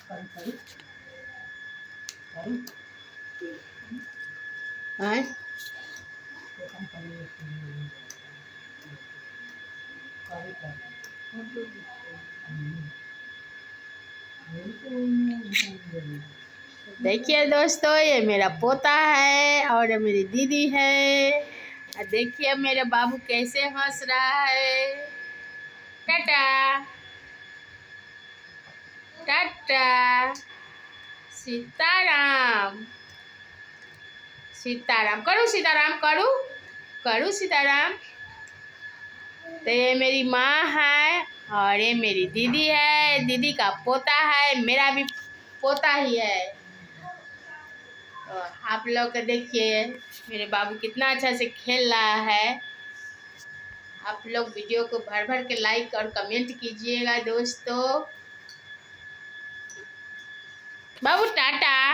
आए देखिए दोस्तों, ये मेरा पोता है और ये मेरी दीदी है। देखिए मेरे बाबू कैसे हंस रहा है। टाटा टाटा। सीताराम सीताराम करूँ, सीताराम करूँ करूँ सीताराम। तो ये मेरी माँ है और ये मेरी दीदी है। दीदी का पोता है, मेरा भी पोता ही है। तो आप लोग देखिए मेरे बाबू कितना अच्छा से खेल रहा है। आप लोग वीडियो को भर भर के लाइक और कमेंट कीजिएगा दोस्तों। बाबू टाटा।